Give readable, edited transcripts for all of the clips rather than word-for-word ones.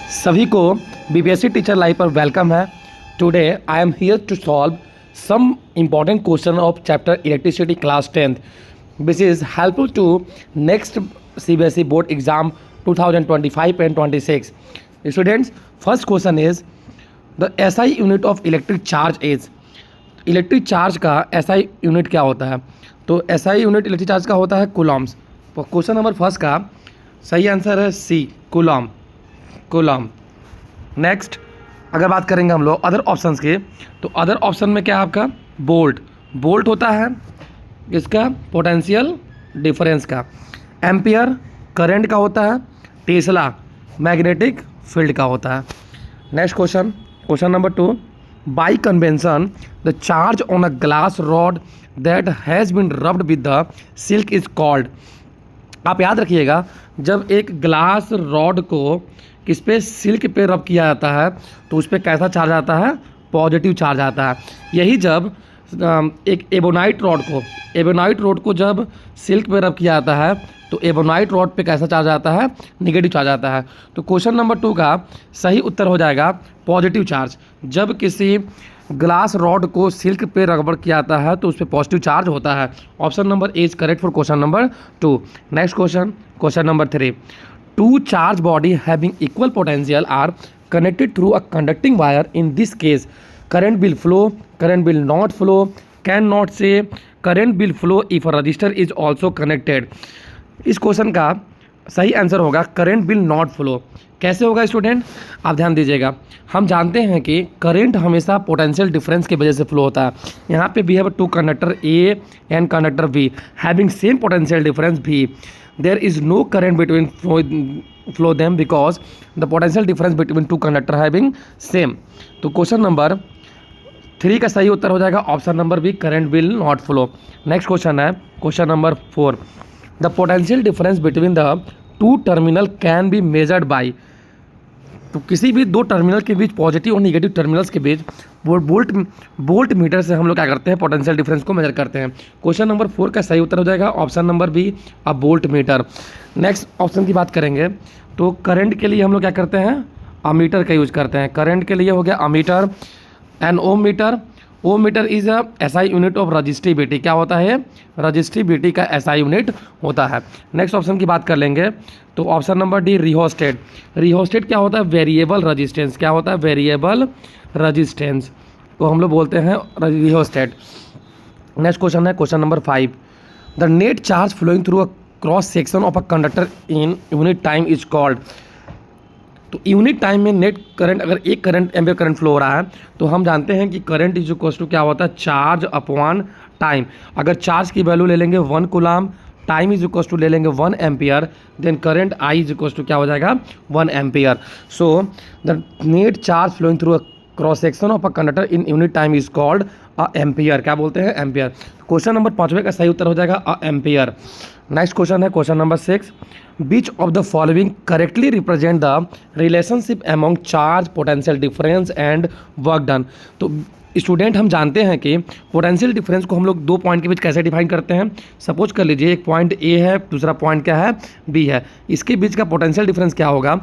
सभी को BPSC teacher live पर वेलकम है। Today I am here to solve some important question of chapter electricity class 10th which is helpful to next CBSE board exam 2025 and 26. Students, first question is the SI unit of electric charge is. Electric charge का SI unit क्या होता है? तो SI unit electric charge का होता है Coulomb's. तो question number first का सही आंसर है सी, कूलम। कूलम। नेक्स्ट अगर बात करेंगे हम लोग अदर ऑप्शंस के, तो अदर ऑप्शन में क्या है आपका? बोल्ट। बोल्ट होता है इसका पोटेंशियल डिफरेंस का। एम्पियर करंट का होता है। टेस्ला मैग्नेटिक फील्ड का होता है। Next question, question number 2, by convention the charge on a glass rod that has been rubbed with the silk is called. आप याद रखिएगा, जब एक ग्लास रॉड को किस पे, सिल्क पे रब किया जाता है तो उस पर कैसा चार्ज आता है? पॉजिटिव चार्ज आता है। यही जब एक एबोनाइट रॉड को जब सिल्क पे रब किया जाता है तो एबोनाइट रॉड पे कैसा चार्ज आता है? निगेटिव चार्ज आता है। तो क्वेश्चन नंबर 2 का सही उत्तर हो जाएगा पॉजिटिव चार्ज। जब किसी ग्लास रॉड को सिल्क पे रगड़ किया जाता है तो उस पर पॉजिटिव चार्ज होता है। Option number A is correct for question number 2। Next question, question number 3, two charge body having equal potential are connected through a conducting wire. In this case, current will flow, current will not flow. Cannot say current will flow if a resistor is also connected. इस question का सही answer होगा current will not flow. कैसे होगा student? आप ध्यान दीजिएगा। हम जानते हैं कि करंट हमेशा पोटेंशियल डिफरेंस की वजह से फ्लो होता है। यहाँ पे we have two conductor A and conductor B having same potential difference भी। There is no current between flow them because the potential difference between two conductor having same. तो question number 3 का सही उत्तर हो जाएगा option number B, current will not flow. Next question है question number 4, the potential difference between the two terminal can be measured by. तो किसी भी दो टर्मिनल के बीच, पॉजिटिव और निगेटिव टर्मिनल्स के बीच वोल्ट मीटर से हम लोग क्या करते हैं? पोटेंशियल डिफरेंस को मेजर करते हैं। क्वेश्चन नंबर 4 का सही उत्तर हो जाएगा ऑप्शन नंबर बी, अ वोल्ट मीटर। नेक्स्ट ऑप्शन की बात करेंगे तो करंट के लिए हम लोग क्या करते हैं? अमीटर का यूज करते हैं। करंट के लिए हो गया ammeter. And ohm meter, ohm meter is a SI unit of resistivity. क्या होता है? रजिस्टिविटी का एसआई यूनिट होता है। नेक्स्ट ऑप्शन की बात कर लेंगे तो option number D, rheostat. Rheostat क्या होता है? Variable resistance. क्या होता है? वेरिएबल रजिस्टेंस को हम लोग बोलते हैं रिहोस्टेट। नेक्स्ट क्वेश्चन है question number 5, the net charge flowing through a cross section of a conductor in unit time is called. तो यूनिट टाइम में नेट करंट, अगर एक करंट एम्पियर करंट फ्लो हो रहा है तो हम जानते हैं कि करंट इज इक्वल टू क्या होता है? Charge upon time. अगर चार्ज की वैल्यू ले लेंगे 1 coulomb, time is equal to ले लेंगे 1 ampere, then current I is equal to क्या हो जाएगा? 1 ampere. So the net charge flowing through a cross section of a conductor in unit time is called a ampere. क्या बोलते हैं? Ampere. Question number 5 का सही उत्तर हो जाएगा अ एम्पियर। नेक्स्ट क्वेश्चन है question number 6, which of the following correctly represent the relationship among charge, potential difference and work done. तो स्टूडेंट, हम जानते हैं कि पोटेंशियल डिफरेंस को हम लोग 2 पॉइंट के बीच कैसे डिफाइन करते हैं। सपोज कर लीजिए एक पॉइंट ए है, दूसरा पॉइंट क्या है? बी है। इसके बीच का पोटेंशियल डिफरेंस क्या होगा?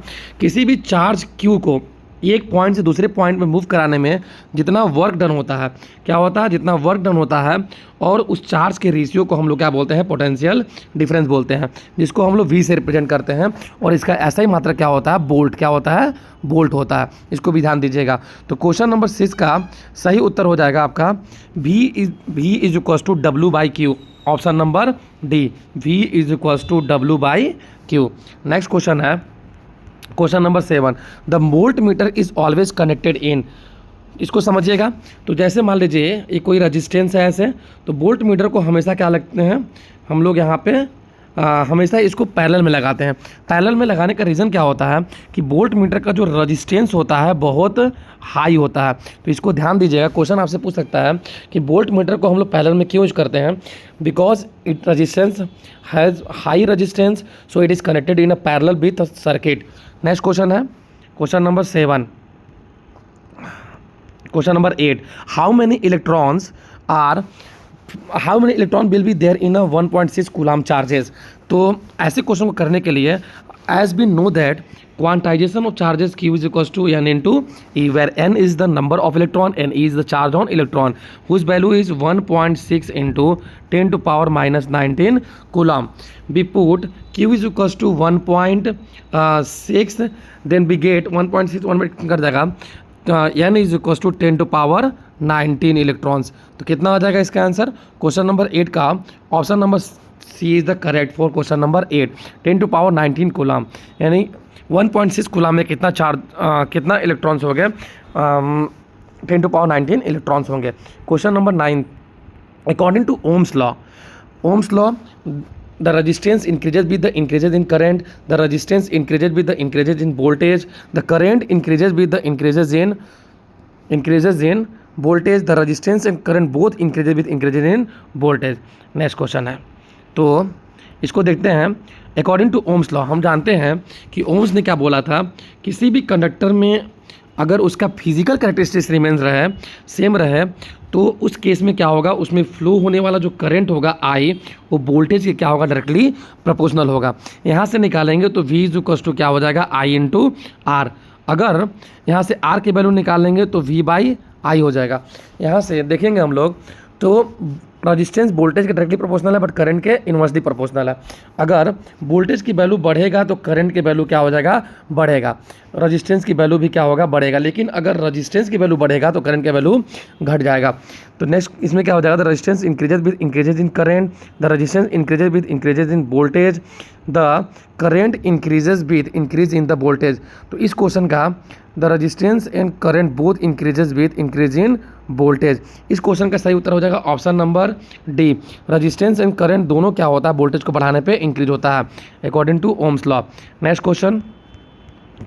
किसी भी चार्ज क्यू को एक पॉइंट से दूसरे पॉइंट में मूव कराने में जितना वर्क डन होता है, क्या होता है? जितना वर्क डन होता है, और उस चार्ज के रेशियो को हम लोग क्या बोलते हैं? पोटेंशियल डिफरेंस बोलते हैं, जिसको हम लोग वी से रिप्रेजेंट करते हैं। और इसका ऐसा ही मात्रा क्या होता है? बोल्ट। क्या होता है? बोल्ट होता है। इसको भी ध्यान दीजिएगा। तो क्वेश्चन नंबर 6 का सही उत्तर हो जाएगा आपका V is equal to W by Q. Option number D, V is equal to W by Q. Next question है question number 7, the voltmeter is always connected in. इसको समझिएगा। तो जैसे मान लीजिए ये कोई रजिस्टेंस है ऐसे, तो वोल्ट मीटर को हमेशा क्या लगते हैं हम लोग यहाँ पे हमेशा इसको पैरेलल में लगाते हैं। पैरेलल में लगाने का रीज़न क्या होता है कि वोल्ट मीटर का जो रजिस्टेंस होता है बहुत हाई होता है। तो इसको ध्यान दीजिएगा। क्वेश्चन आपसे पूछ सकता है कि वोल्ट मीटर को हम लोग पैरेलल में क्यों यूज करते हैं? Because it resistance has high resistance, so it is connected in a parallel with circuit. Next question है question number 7, question number 8, how many electron will be there in a 1.6 coulomb charges. तो ऐसे question को करने के लिए as we know that quantization of charges q is equals to n into e, where n is the number of electron and e is the charge on electron, whose value is 1.6 into 10 to power minus 19 coulomb. We put q is equals to 1.6, then we get 1.6 1 में कर जाएगा n is equals to 10 to power 19 electrons. तो कितना हो जाएगा इसका answer? Question number 8 का option number C is the correct for question number 8. 10 to power 19 coulomb, यानी 1.6 कूलम में कितना चार्ज कितना इलेक्ट्रॉन्स हो गए? 10 टू पावर 19 इलेक्ट्रॉन्स होंगे. Question number 9, according to Ohm's law the resistance increases with the increases in current, the resistance increases with the increases in voltage, the current increases with the increases in voltage, the resistance and current both increases with increases in voltage. Next question है, तो इसको देखते हैं. According to Ohm's law हम जानते हैं कि ohms ने क्या बोला था, किसी भी कंडक्टर में अगर उसका फिजिकल कैरेक्टरिस्टिक्स रिमेन्स रहे, सेम रहे, तो उस केस में क्या होगा, उसमें फ्लो होने वाला जो करंट होगा आई, वो वोल्टेज के क्या होगा, डायरेक्टली प्रोपोर्शनल होगा. यहाँ से निकालेंगे तो V इज इक्वल्स टू क्या हो जाएगा, आई इंटू आर. अगर यहाँ से आर के वैल्यू निकालेंगे तो V बाई आई हो जाएगा. यहाँ से देखेंगे हम लोग तो रजिस्टेंस वोल्टेज के डायरेक्टली प्रोपोर्शनल है, बट करंट के इन्वर्सली प्रोपोर्शनल है. अगर वोल्टेज की वैल्यू बढ़ेगा तो करंट के वैल्यू क्या हो जाएगा, बढ़ेगा. रजिस्टेंस की वैल्यू भी क्या होगा, बढ़ेगा. लेकिन अगर रजिस्टेंस की वैल्यू बढ़ेगा तो करंट की वैल्यू घट जाएगा. तो नेक्स्ट इसमें क्या हो जाएगा, the resistance increases with increases in current, the resistance increases with increases in voltage, the current increases with increase in the voltage. तो इस क्वेश्चन का the resistance and current both increases with increase in voltage, इस question का सही उत्तर हो जाएगा option number D. Resistance and current दोनों क्या होता है, वोल्टेज को बढ़ाने पे इंक्रीज होता है according to Ohm's law. Next question,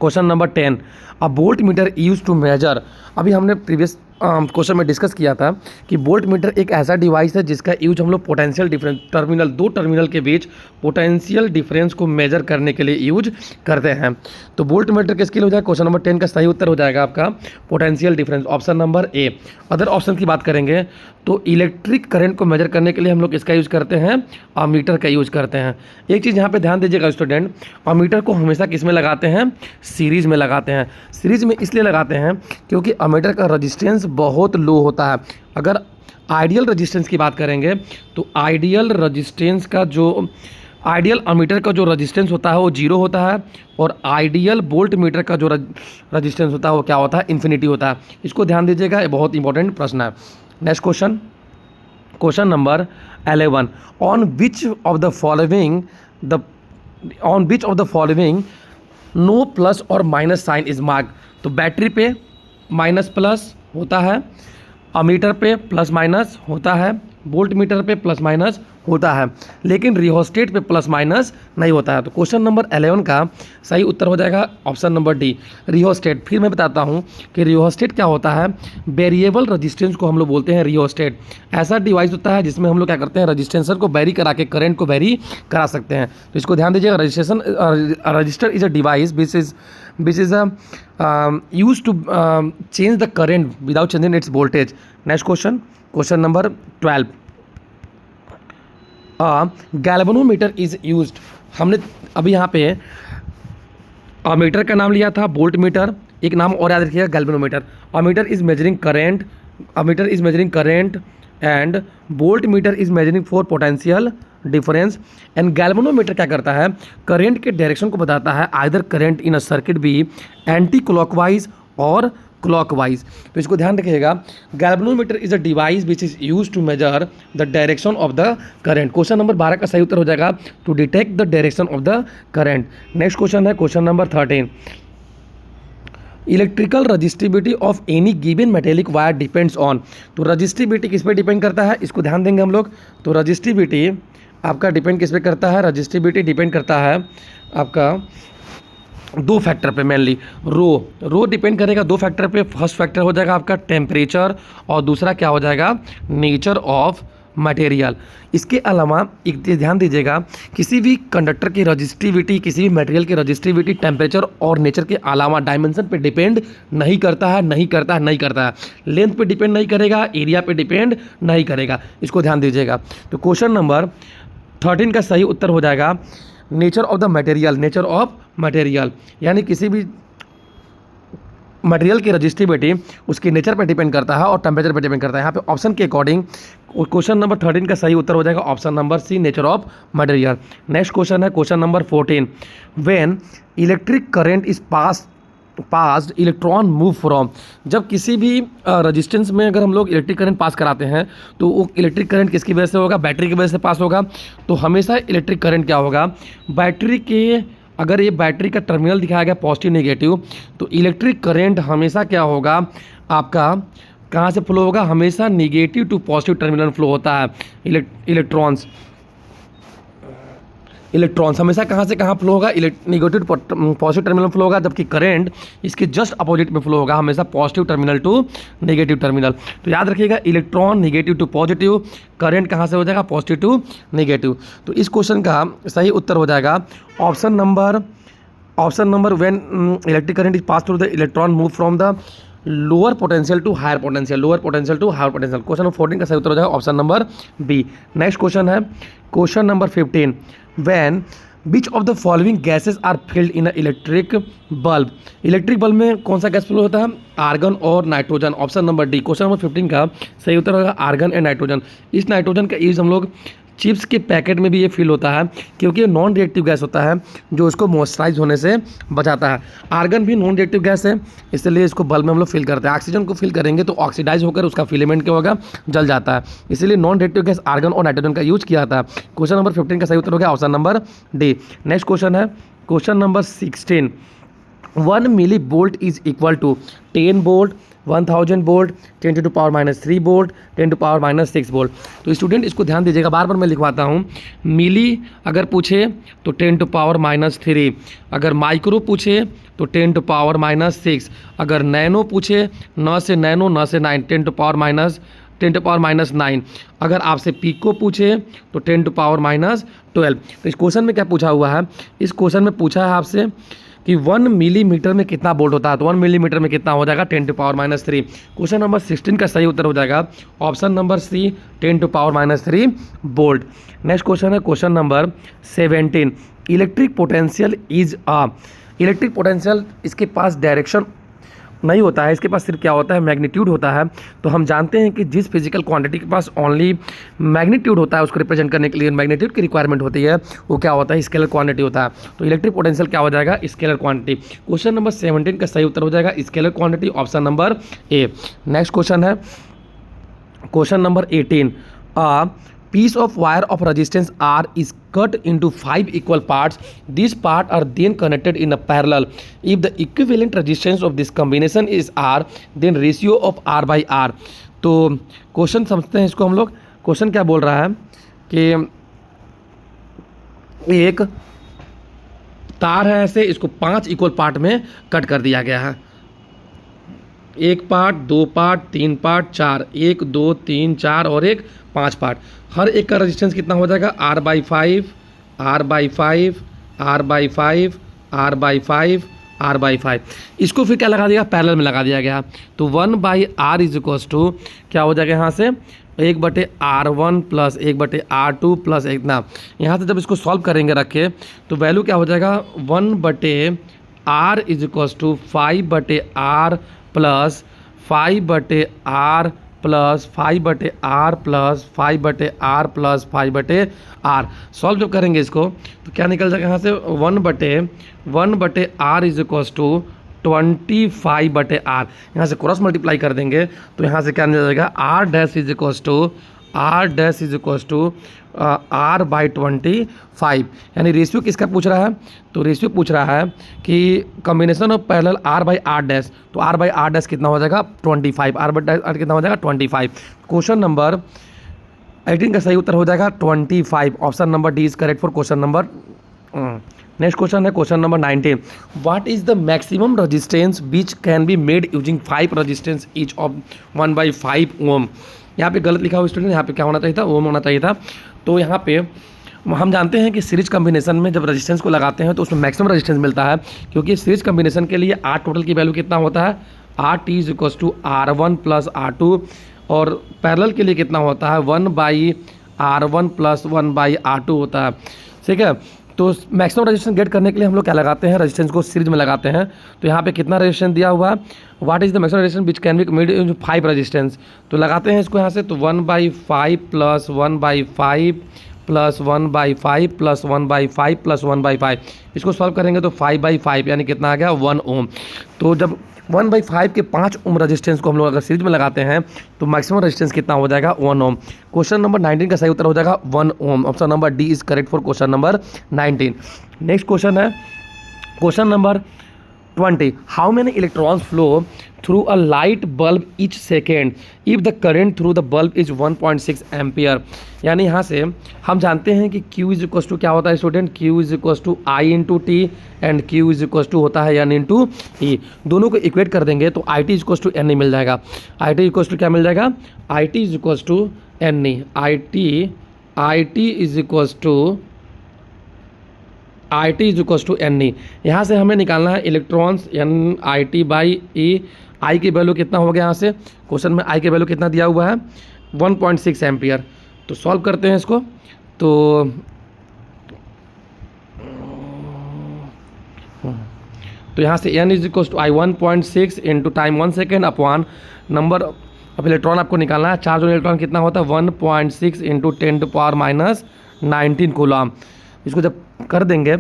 question number 10, a voltmeter use to measure. अभी हमने प्रीवियस क्वेश्चन में डिस्कस किया था कि वोल्ट मीटर एक ऐसा डिवाइस है जिसका यूज हम लोग पोटेंशियल डिफरेंस टर्मिनल, दो टर्मिनल के बीच पोटेंशियल डिफरेंस को मेजर करने के लिए यूज करते हैं. तो वोल्ट मीटर किसके लिए हो जाएगा, क्वेश्चन नंबर 10 का सही उत्तर हो जाएगा आपका potential difference, option number A. Other option की बात करेंगे तो इलेक्ट्रिक करंट को मेजर करने के लिए हम लोग इसका यूज़ करते हैं, अमीटर का यूज करते हैं. एक चीज़ यहाँ पे ध्यान दीजिएगा स्टूडेंट, अमीटर को हमेशा किस में लगाते हैं, सीरीज में लगाते हैं. सीरीज में इसलिए लगाते हैं क्योंकि अमीटर का रजिस्टेंस बहुत लो होता है. अगर आइडियल रजिस्टेंस की बात करेंगे तो आइडियल रजिस्टेंस का जो आइडियल अमीटर का जो रजिस्टेंस होता है वो जीरो होता है, और आइडियल वोल्ट मीटर का जो रजिस्टेंस होता है वो क्या होता है, इन्फिनिटी होता है. इसको ध्यान दीजिएगा, ये बहुत इंपॉर्टेंट प्रश्न है. Next question, question number 11, on which of the following no plus और माइनस साइन इज मार्क. तो बैटरी पे माइनस प्लस होता है, अमीटर पे प्लस माइनस होता है, वोल्ट मीटर पे प्लस माइनस होता है, लेकिन रियोस्टेट पे प्लस माइनस नहीं होता है. तो क्वेश्चन नंबर 11 का सही उत्तर हो जाएगा ऑप्शन नंबर डी, रियोस्टेट. फिर मैं बताता हूँ कि रियोस्टेट क्या होता है. वेरिएबल रजिस्टेंस को हम लोग बोलते हैं रियोस्टेट. ऐसा डिवाइस होता है जिसमें हम लोग क्या करते हैं, रजिस्टेंसर को वेरी करा के करंट को वेरी करा सकते हैं. तो इसको ध्यान दीजिएगा, register is a device which is used to change the current without changing its voltage. Next question, question number 12, galvanometer is used. हमने अभी यहाँ पे मीटर का नाम लिया था वोल्ट मीटर, एक नाम और याद रखिएगा galvanometer. Meter is measuring current, meter is measuring current and voltmeter is measuring for potential difference. And galvanometer क्या करता है, करंट के डायरेक्शन को बताता है, either current in a circuit be anticlockwise और क्लॉकवाइज. तो इसको ध्यान रखिएगा, galvanometer is a device which is use to measure the direction of the current. Question number 12 का सही उत्तर हो जाएगा to detect the direction of the current. Next question है question number 13, electrical resistivity of any given metallic wire depends on. तो resistivity किस पे depend करता है, इसको ध्यान देंगे हम लोग. तो रजिस्टिविटी आपका डिपेंड किस पे करता है, रजिस्टिविटी डिपेंड करता है आपका दो फैक्टर पे, मेनली रो डिपेंड करेगा दो फैक्टर पे. फर्स्ट फैक्टर हो जाएगा आपका टेम्परेचर और दूसरा क्या हो जाएगा, नेचर ऑफ मटेरियल. इसके अलावा एक चीज़ ध्यान दीजिएगा, किसी भी कंडक्टर की रजिस्टिविटी, किसी भी मटेरियल की रजिस्टिविटी टेम्परेचर और नेचर के अलावा डायमेंशन पे डिपेंड नहीं करता है. लेंथ पे डिपेंड नहीं करेगा, एरिया पे डिपेंड नहीं करेगा. इसको ध्यान दीजिएगा. तो क्वेश्चन नंबर 13 का सही उत्तर हो जाएगा nature of the material, nature of material यानी किसी भी मटेरियल की रजिस्टिविटी उसके नेचर पर डिपेंड करता है और टेम्परेचर पर डिपेंड करता है। यहाँ पे ऑप्शन के अकॉर्डिंग क्वेश्चन नंबर 13 का सही उत्तर हो जाएगा option number C, nature of material. Next question है question number 14, when electric current is passed electron move from. जब किसी भी रेजिस्टेंस में अगर हम लोग इलेक्ट्रिक करंट पास कराते हैं तो वो इलेक्ट्रिक करंट किसकी वजह से होगा, बैटरी की वजह से पास होगा। तो हमेशा इलेक्ट्रिक करंट क्या होगा, बैटरी के, अगर ये बैटरी का टर्मिनल दिखाया गया पॉजिटिव नेगेटिव, तो इलेक्ट्रिक करंट हमेशा क्या होगा आपका, कहाँ से फ्लो होगा, हमेशा negative to positive terminal flow होता है। इलेक्ट्रॉन्स हमेशा कहाँ से कहाँ फ्लो होगा, negative to positive terminal flow होगा, जबकि करंट इसके जस्ट अपोजिट में फ्लो होगा, हमेशा positive terminal to negative terminal. तो याद रखिएगा electron negative to positive, current कहाँ से हो जाएगा, पॉजिटिव टू नेगेटिव। तो इस क्वेश्चन का सही उत्तर हो जाएगा option number when electric current is pass through the electron move from the lower potential to higher potential, lower potential to higher potential. Question number 14 का सही उत्तर हो जाएगा option number B. Next question है question number 15, when which of the following gases are filled in a electric bulb. Electric bulb में कौन सा gas fill होता है, आर्गन और nitrogen, option number D. Question number 15 का सही उत्तर होगा आर्गन एंड नाइट्रोजन। इस नाइट्रोजन का यूज हम लोग चिप्स के पैकेट में भी ये फिल होता है क्योंकि ये नॉन रिएक्टिव गैस होता है जो उसको मॉइस्चराइज होने से बचाता है। आर्गन भी नॉन रिएक्टिव गैस है, इसलिए इसको बल्ब में हम लोग फिल करते हैं। ऑक्सीजन को फिल करेंगे तो ऑक्सीडाइज होकर उसका फिलेमेंट क्या होगा, जल जाता है, इसलिए नॉन रिएक्टिव गैस आर्गन और नाइट्रोजन का यूज किया जाता है। क्वेश्चन नंबर 15 का सही उत्तर हो गया option number D. Next question है question number 16, 1 millivolt is equal to 10 volt, 1000 volt, 10 to power minus 3 volt, 10 to power minus 6 volt. तो स्टूडेंट इसको ध्यान दीजिएगा, बार बार मैं लिखवाता हूँ। मिली अगर पूछे तो 10 to power minus 3, अगर माइक्रो पूछे तो 10 to power minus 6, अगर नैनो पूछे न से नैनो न से 9, 10 to power minus 9, अगर आपसे पीको पूछे तो 10 to power minus 12। तो इस क्वेश्चन में क्या पूछा हुआ है, इस क्वेश्चन में पूछा है आपसे कि 1 मिलीमीटर में कितना वोल्ट होता है, तो 1 मिलीमीटर में कितना हो जाएगा, 10 to power minus 3। Question number 16 का सही उत्तर हो जाएगा option number C, 10 to power minus 3 volt. Next question है question number 17, electric potential is a. Electric potential इसके पास डायरेक्शन नहीं होता है, इसके पास सिर्फ क्या होता है, मैग्नीट्यूड होता है। तो हम जानते हैं कि जिस फिजिकल क्वांटिटी के पास ओनली मैग्नीट्यूड होता है उसको रिप्रेजेंट करने के लिए मैग्नीट्यूड की रिक्वायरमेंट होती है, वो क्या होता है, स्केलर क्वांटिटी होता है। तो इलेक्ट्रिक पोटेंशियल क्या हो जाएगा, स्केलर क्वांटिटी। क्वेश्चन नंबर 17 का सही उत्तर हो जाएगा scalar quantity, option number A. Next question है question number 18, piece of wire of resistance R is cut into 5 equal parts. These parts are then connected in a parallel. If the equivalent resistance of this combination is R, then ratio of R by R. तो question समझते हैं इसको हम लोग। Question क्या बोल रहा है कि एक तार है ऐसे, इसको 5 इक्वल पार्ट में कट कर दिया गया है। 1 पार्ट, 2 पार्ट, 3 पार्ट, 4, 1 2 3 4 और एक 5 पार्ट। हर एक का रेजिस्टेंस कितना हो जाएगा, R by 5, R by 5, R by 5, R by 5, R by 5। इसको फिर क्या लगा दिया, पैरेलल में लगा दिया गया। तो 1/R इज इक्वल्स टू क्या हो जाएगा यहाँ से, 1/R1 प्लस 1/R2 प्लस इतना। यहाँ से जब इसको सॉल्व करेंगे रख के तो वैल्यू क्या हो जाएगा, 1/R is equals to 5/R plus 5/R plus 5/R plus 5/R plus 5/R। Solve जब करेंगे इसको तो क्या निकल जाएगा यहाँ से, 1/R is equals to 25/R। यहाँ से क्रॉस मल्टीप्लाई कर देंगे तो यहाँ से क्या निकल जाएगा, R dash is equals to R by 25। यानी रेशियो किसका पूछ रहा है, तो रेशियो पूछ रहा है कि combination of parallel R by R dash, तो R by R डैश कितना हो जाएगा 25, R by R कितना हो जाएगा 25। क्वेश्चन नंबर 18 का सही उत्तर हो जाएगा 25, option number D is correct for question number. Next question है question number 19, what is the maximum resistance which can be made using 5 resistance each of 1/5 ohm. यहाँ पे गलत लिखा हुआ स्टूडेंट, यहाँ पे क्या होना चाहिए था, ओम होना चाहिए था। तो यहाँ पे हम जानते हैं कि सीरीज कम्बिनेशन में जब रेजिस्टेंस को लगाते हैं तो उसमें मैक्सिमम रेजिस्टेंस मिलता है, क्योंकि सीरीज कम्बिनेशन के लिए R टोटल की वैल्यू कितना होता है, RT is equals to R1 plus R2, और पैरेलल के लिए कितना होता है 1/R1 प्लस 1/R2 होता है। ठीक है, तो मैक्सिमम रेजिस्टेंस गेट करने के लिए हम लोग क्या लगाते हैं, रेजिस्टेंस को सीरीज में लगाते हैं। तो यहाँ पे कितना रेजिस्टेंस दिया हुआ है, what is the maximum resistance which can be made in 5 resistance. तो लगाते हैं इसको यहाँ से, तो 1/5 प्लस 1/5 प्लस 1/5 प्लस 1/5 प्लस 1/5, इसको सॉल्व करेंगे तो 5/5 यानी कितना आ गया 1 ओम। तो जब 1/5 के 5 ओम रेजिस्टेंस को हम लोग अगर सीरीज में लगाते हैं तो मैक्सिमम रेजिस्टेंस कितना हो जाएगा 1 ओम। क्वेश्चन नंबर 19 का सही उत्तर हो जाएगा 1 ohm. Option number D is correct for question number 19। Next question है question number 20, how many electrons flow through a light bulb each second if the current through the bulb is 1.6 ampere. यानी यहाँ से हम जानते हैं कि Q is equals to क्या होता है student, Q is equals to I into T and Q is equals to होता है एन इंटू ई। दोनों को इक्वेट कर देंगे तो I T is equals to N E मिल जाएगा। आई टी इक्वस टू क्या मिल जाएगा, I T is equals to N E. I T is equals to I T is equals to N E. यहाँ से हमें निकालना है electrons N I T by E. I की वैल्यू कितना हो गया, यहाँ से क्वेश्चन में आई की वैल्यू कितना दिया हुआ है 1.6 एम्पियर। तो सॉल्व करते हैं इसको, तो यहाँ से n is equals to I 1.6 into time 1 second upon number of electron आपको निकालना है। चार्ज ऑन इलेक्ट्रॉन कितना होता है 1.6 इंटू 10⁻⁻⁹ कूलम। इसको जब कर देंगे,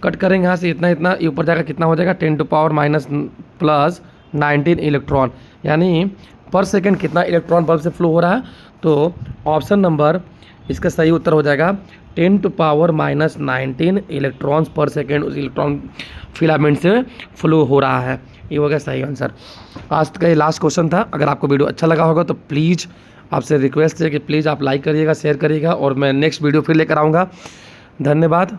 कट करेंगे यहाँ से इतना इतना, ये ऊपर जाकर कितना हो जाएगा 10⁻⁻+19 इलेक्ट्रॉन, यानी पर सेकंड कितना इलेक्ट्रॉन बल्ब से फ्लो हो रहा है। तो ऑप्शन नंबर इसका सही उत्तर हो जाएगा 10⁻⁻19 इलेक्ट्रॉन्स पर सेकेंड उस इलेक्ट्रॉन फिलामेंट से फ्लो हो रहा है। ये हो गया सही आंसर। आज का ये लास्ट क्वेश्चन था। अगर आपको वीडियो अच्छा लगा होगा तो प्लीज़ आपसे रिक्वेस्ट है कि प्लीज़ आप लाइक करिएगा, शेयर करिएगा, और मैं नेक्स्ट वीडियो फिर लेकर आऊँगा। धन्यवाद।